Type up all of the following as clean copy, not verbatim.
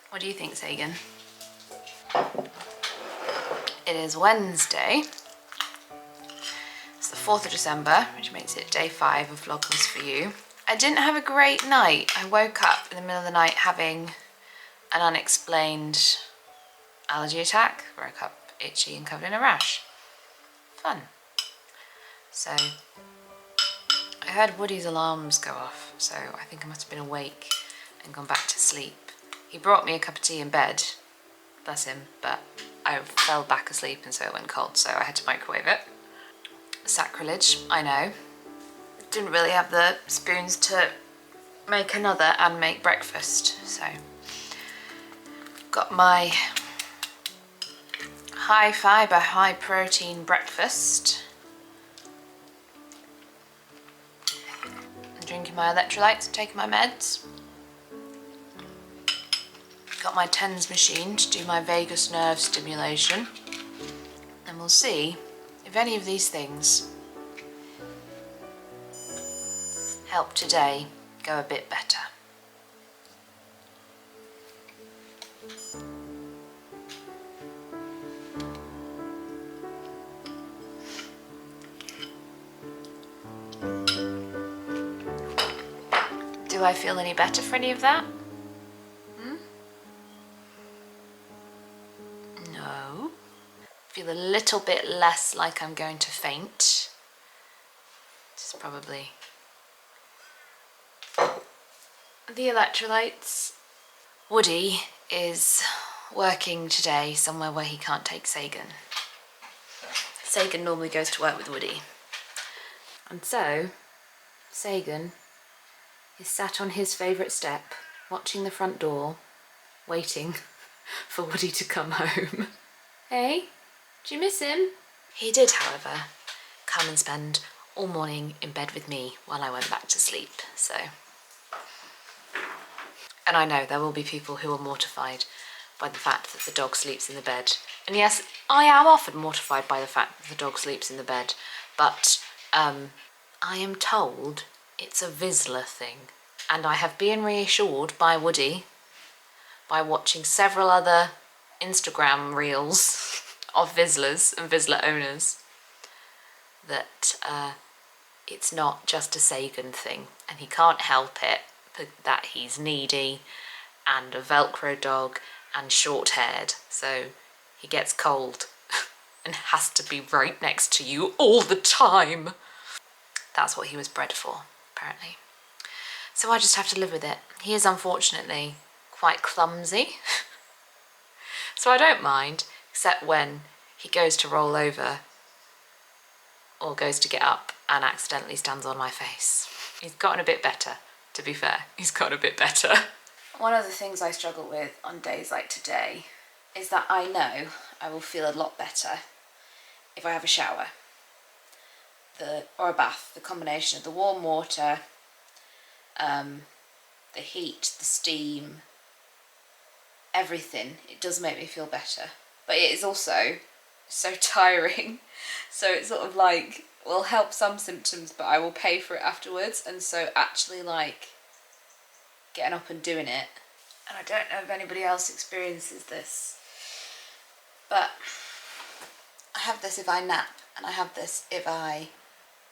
What do you think, Sagan? It is Wednesday. It's the 4th of December, which makes it day 5 of Vlogmas for you. I didn't have a great night. I woke up in the middle of the night having an unexplained allergy attack. Woke up itchy and covered in a rash. Fun. So I heard Woody's alarms go off, so I think I must have been awake and gone back to sleep. He brought me a cup of tea in bed, bless him, but I fell back asleep and so it went cold, so I had to microwave it. Sacrilege, I know. Didn't really have the spoons to make another and make breakfast, so got my high fibre, high protein breakfast. I'm drinking my electrolytes and taking my meds. Got my TENS machine to do my vagus nerve stimulation, and we'll see if any of these things help today go a bit better. Do I feel any better for any of that? Feel a little bit less like I'm going to faint. This is probably the electrolytes. Woody is working today somewhere where he can't take Sagan. Sagan normally goes to work with Woody. And so, Sagan is sat on his favourite step, watching the front door, waiting for Woody to come home. Hey? Do you miss him? He did, however, come and spend all morning in bed with me while I went back to sleep, so. And I know there will be people who are mortified by the fact that the dog sleeps in the bed. And yes, I am often mortified by the fact that the dog sleeps in the bed, but I am told it's a Vizsla thing. And I have been reassured by Woody, by watching several other Instagram reels of Vizslas and Vizsla owners, that it's not just a Sagan thing, and he can't help it that he's needy and a Velcro dog and short-haired, so he gets cold and has to be right next to you all the time. That's what he was bred for, apparently. So I just have to live with it. He is unfortunately quite clumsy, so I don't mind, except when he goes to roll over or goes to get up and accidentally stands on my face. He's gotten a bit better, to be fair. He's gotten a bit better. One of the things I struggle with on days like today is that I know I will feel a lot better if I have a shower or a bath. The combination of the warm water, the heat, the steam, everything, it does make me feel better. But it is also so tiring, so it's sort of like will help some symptoms, but I will pay for it afterwards. And so actually like getting up and doing it, and I don't know if anybody else experiences this, but I have this if I nap, and I have this if I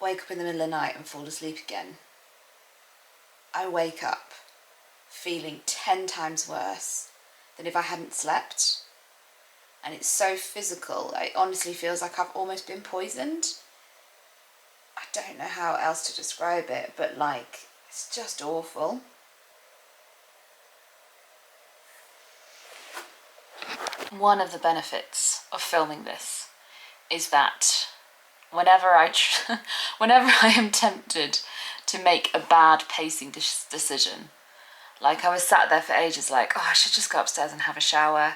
wake up in the middle of the night and fall asleep again. I wake up feeling 10 times worse than if I hadn't slept. And it's so physical. It honestly feels like I've almost been poisoned. I don't know how else to describe it, but like, it's just awful. One of the benefits of filming this is that whenever I am tempted to make a bad pacing decision, like I was sat there for ages like, oh, I should just go upstairs and have a shower.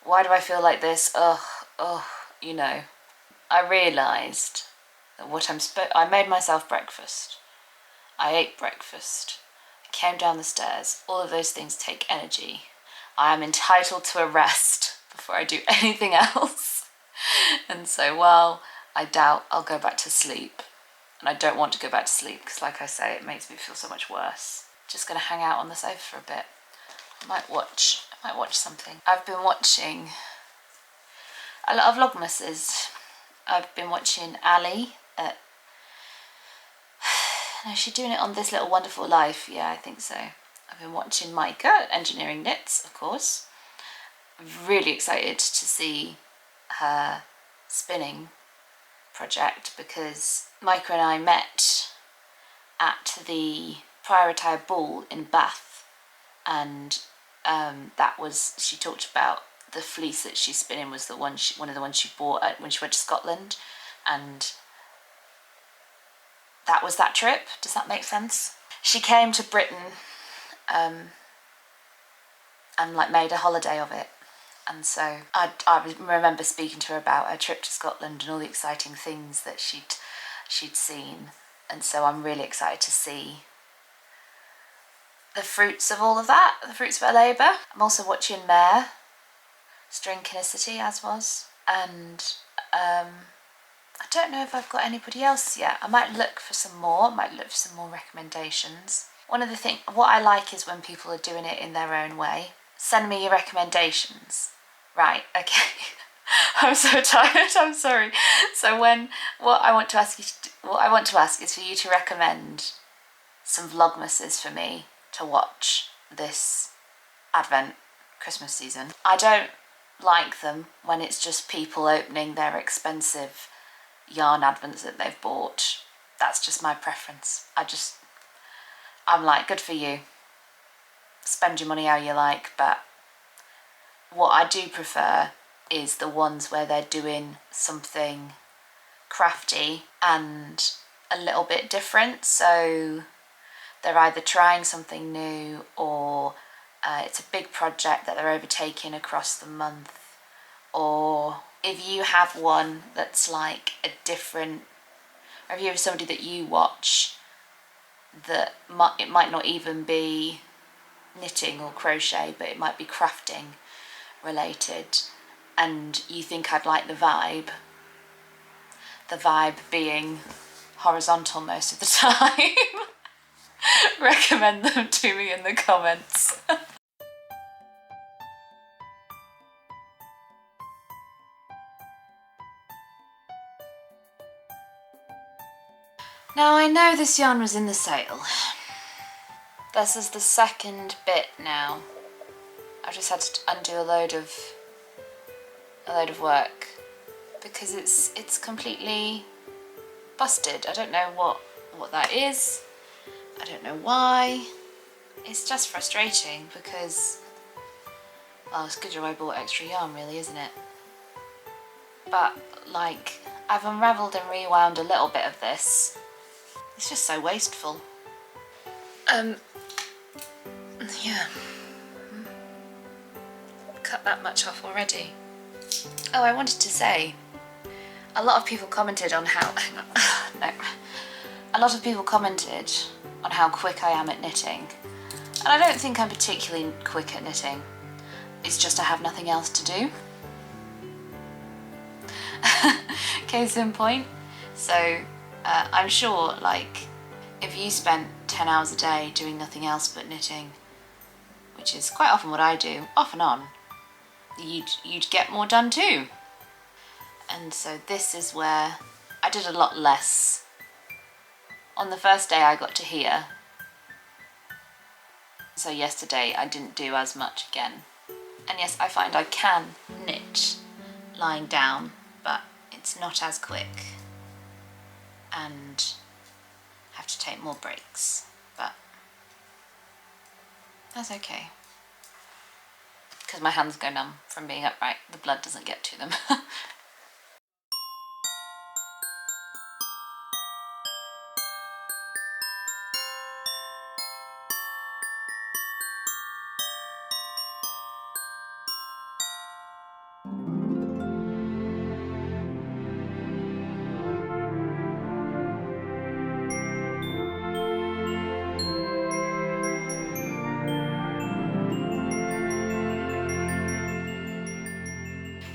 Why do I feel like this? You know. I realised that I made myself breakfast. I ate breakfast. I came down the stairs. All of those things take energy. I am entitled to a rest before I do anything else. And so, well, I doubt I'll go back to sleep. And I don't want to go back to sleep because, like I say, it makes me feel so much worse. Just going to hang out on the sofa for a bit. I might watch something. I've been watching a lot of Vlogmases. I've been watching Ali at... No, she's doing it on This Little Wonderful Life. Yeah, I think so. I've been watching Micah, Engineering Knits, of course. Really excited to see her spinning project because Micah and I met at the prior retire ball in Bath, and she talked about the fleece that she's spinning was one of the ones she bought when she went to Scotland, and that was that trip. Does that make sense? She came to Britain and like made a holiday of it, and so I remember speaking to her about her trip to Scotland and all the exciting things that she'd seen, and so I'm really excited to see the fruits of all of that, the fruits of her labour. I'm also watching Mare, String Kinicity, as was, and I don't know if I've got anybody else yet. I might look for some more, recommendations. One of the things, what I like is when people are doing it in their own way. Send me your recommendations. Right, okay. I'm so tired, I'm sorry. So what I want to ask is for you to recommend some Vlogmases for me to watch this Advent Christmas season. I don't like them when it's just people opening their expensive yarn advents that they've bought. That's just my preference. I'm like, good for you. Spend your money how you like, but what I do prefer is the ones where they're doing something crafty and a little bit different. So they're either trying something new or it's a big project that they're overtaking across the month, or if you have one that's like a different, or if you have somebody that you watch that it might not even be knitting or crochet, but it might be crafting related, and you think I'd like the vibe being horizontal most of the time, recommend them to me in the comments. Now I know this yarn was in the sale. This is the second bit now. I've just had to undo a load of work because it's completely busted. I don't know what that is. I don't know why. It's just frustrating because, well, it's a good job I bought extra yarn really, isn't it? but like I've unravelled and rewound a little bit of this. It's just so wasteful. Yeah. Cut that much off already. Oh, I wanted to say, a lot of people commented on how, no. A lot of people commented on how quick I am at knitting. And I don't think I'm particularly quick at knitting. It's just I have nothing else to do. Case in point. So I'm sure, like, if you spent 10 hours a day doing nothing else but knitting, which is quite often what I do, off and on, you'd get more done too. And so this is where I did a lot less. On the first day I got to here, so yesterday I didn't do as much again. And yes, I find I can knit lying down, but it's not as quick and have to take more breaks, but that's okay. Because my hands go numb from being upright, the blood doesn't get to them.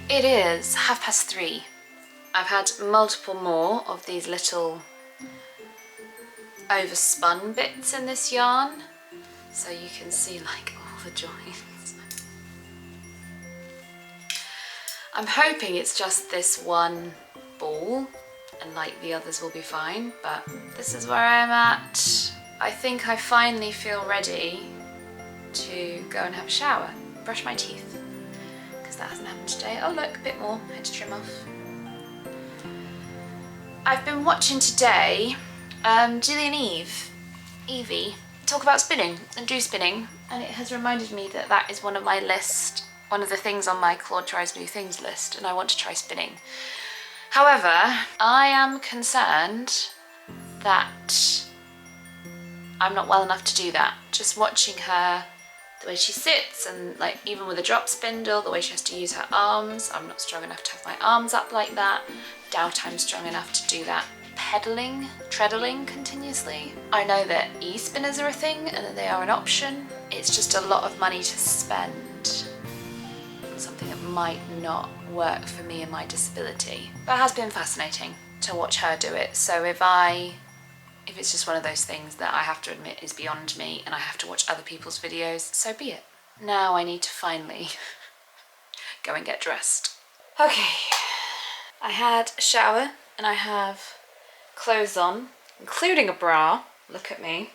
It is 3:30. I've had multiple more of these little overspun bits in this yarn, so you can see like all the joins. I'm hoping it's just this one ball and like the others will be fine, but this is where I'm at. I think I finally feel ready to go and have a shower, brush my teeth. That hasn't happened today. Oh look, a bit more. I had to trim off. I've been watching today Gilly and Evie, talk about spinning and do spinning, and it has reminded me that that is one of my list, one of the things on my Claude tries new things list, and I want to try spinning. However, I am concerned that I'm not well enough to do that. Just watching her, the way she sits, and like even with a drop spindle, the way she has to use her arms, I'm not strong enough to have my arms up like that. Doubt I'm strong enough to do that treadling continuously. I know that e-spinners are a thing and that they are an option. It's just a lot of money to spend on something that might not work for me and my disability. But it has been fascinating to watch her do it. So if it's just one of those things that I have to admit is beyond me and I have to watch other people's videos, so be it. Now I need to finally go and get dressed. Okay, I had a shower and I have clothes on, including a bra. Look at me.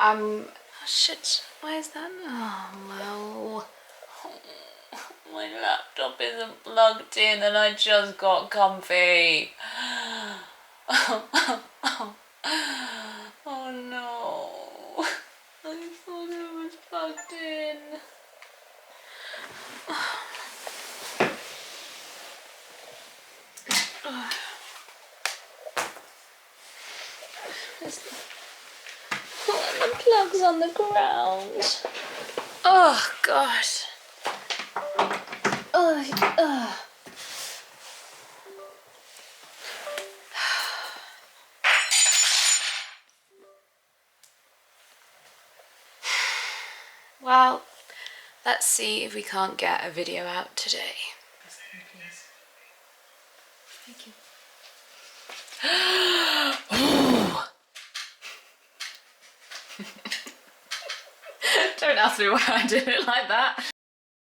Oh shit, why is that? Oh well. My laptop isn't plugged in and I just got comfy. Oh no, I thought it was plugged in. The plug's on the ground. Oh god. Well, let's see if we can't get a video out today. Thank you. Don't ask me why I did it like that.